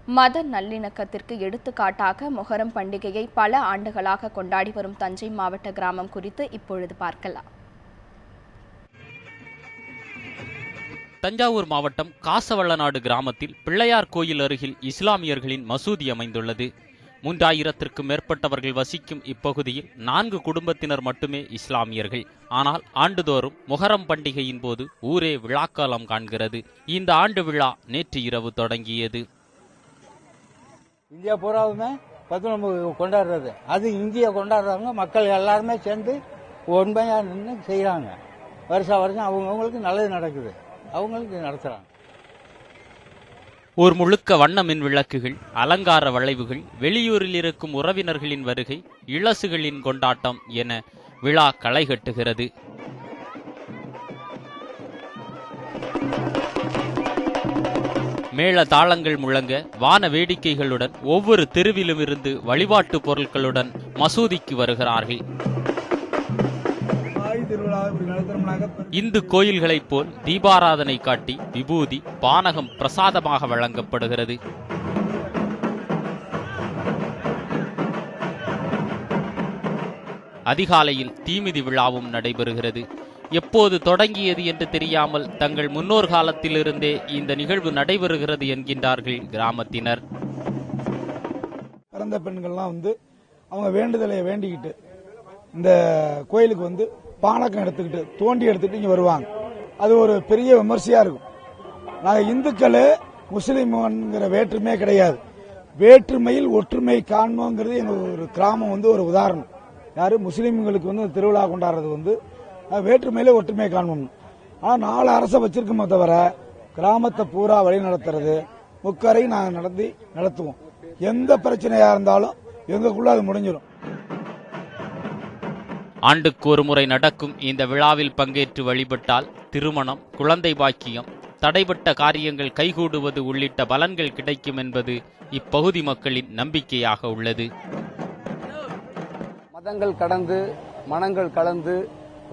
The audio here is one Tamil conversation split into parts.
மத நல்லிணக்கத்திற்கு எடுத்துக்காட்டாக மொஹரம் பண்டிகையை பல ஆண்டுகளாக கொண்டாடி வரும் தஞ்சை மாவட்ட கிராமம் குறித்து இப்பொழுது பார்க்கலாம். தஞ்சாவூர் மாவட்டம் காசவள்ளநாடு கிராமத்தில் பிள்ளையார் கோயில் அருகில் இஸ்லாமியர்களின் மசூதி அமைந்துள்ளது. 3000த்திற்கும் மேற்பட்டவர்கள் வசிக்கும் இப்பகுதியில் 4 குடும்பத்தினர் மட்டுமே இஸ்லாமியர்கள். ஆனால் ஆண்டுதோறும் மொஹரம் பண்டிகையின் போது ஊரே விழாக்காலம் காண்கிறது. இந்த ஆண்டு விழா நேற்று இரவு தொடங்கியது. இந்தியா பூராவுமே 19 கொண்டாடுறது, அது இந்தியா கொண்டாடுறவங்க மக்கள் எல்லாருமே சேர்ந்து உண்மையா நின்று செய்யறாங்க. வருஷம் அவங்களுக்கு நல்லது நடக்குது, அவங்களுக்கு நடத்துறாங்க. ஊர் முழுக்க வண்ண மின் விளக்குகள், அலங்கார வளைவுகள், வெளியூரில் இருக்கும் உறவினர்களின் வருகை, இளசுகளின் கொண்டாட்டம் என விழா களை கட்டுகிறது. மேள தாளங்கள் முழங்க வான வேடிக்கைகளுடன் ஒவ்வொரு தெருவிலும் இருந்து வழிபாட்டு பொருட்களுடன் மசூதிக்கு வருகிறார்கள். இந்து கோயில்களைப் போல் தீபாராதனை காட்டி விபூதி, பானகம் பிரசாதமாக வழங்கப்படுகிறது. அதிகாலையில் தீமிதி விழாவும் நடைபெறுகிறது. எப்போது தொடங்கியது என்று தெரியாமல் தங்கள் முன்னோர் காலத்திலிருந்தே இந்த நிகழ்வு நடைபெறுகிறது என்கின்றார்கள் கிராமத்தினர். பிறந்த பெண்கள்லாம் அவங்க வேண்டுதலை வேண்டிக்கிட்டு இந்த கோயிலுக்கு பானக்கம் எடுத்துக்கிட்டு தோண்டி எடுத்துட்டு இங்க வருவாங்க. அது ஒரு பெரிய விமர்சையா இருக்கும். நாங்கள் இந்துக்கள் முஸ்லீம்ங்கிற வேற்றுமையே கிடையாது. வேற்றுமையில் ஒற்றுமை காண்போங்கிறது எங்க ஒரு கிராமம் ஒரு உதாரணம். யாரு முஸ்லீம்களுக்கு திருவிழா கொண்டாடுறது வேற்றுமையில ஒற்றுமை காண்போம். ஆனா 4 அரசை வச்சிருக்கோமே தவிர கிராமத்தை பூரா வழி நடத்துறது முக்கரை நாங்கள் நடத்துவோம். எந்த பிரச்சனையா இருந்தாலும் எங்களுக்குள்ள அது முடிஞ்சிடும். ஆண்டுக்கு ஒரு முறை நடக்கும் இந்த விழாவில் பங்கேற்று வழிபட்டால் திருமணம், குழந்தை பாக்கியம், தடைபட்ட காரியங்கள் கைகூடுவது உள்ளிட்ட பலன்கள் கிடைக்கும் என்பது இப்பகுதி மக்களின் நம்பிக்கையாக உள்ளது. மதங்கள் கடந்து மனங்கள் கலந்து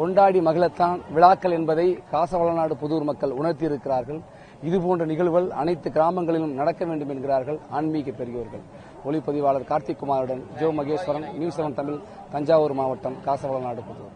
கொண்டாடி மகிழத்தான் விழாக்கள் என்பதை காசவள்ளநாடு புதூர் மக்கள் உணர்த்தியிருக்கிறார்கள். இதுபோன்ற நிகழ்வுகள் அனைத்து கிராமங்களிலும் நடக்க வேண்டும் என்கிறார்கள் ஆன்மீக பெரியோர்கள். ஒளிப்பதிவாளர் கார்த்திக் குமாருடன் ஜோ மகேஸ்வரன், நியூஸ் 7 தமிழ், தஞ்சாவூர் மாவட்டம், காசவள்ளநாடு புதூர்.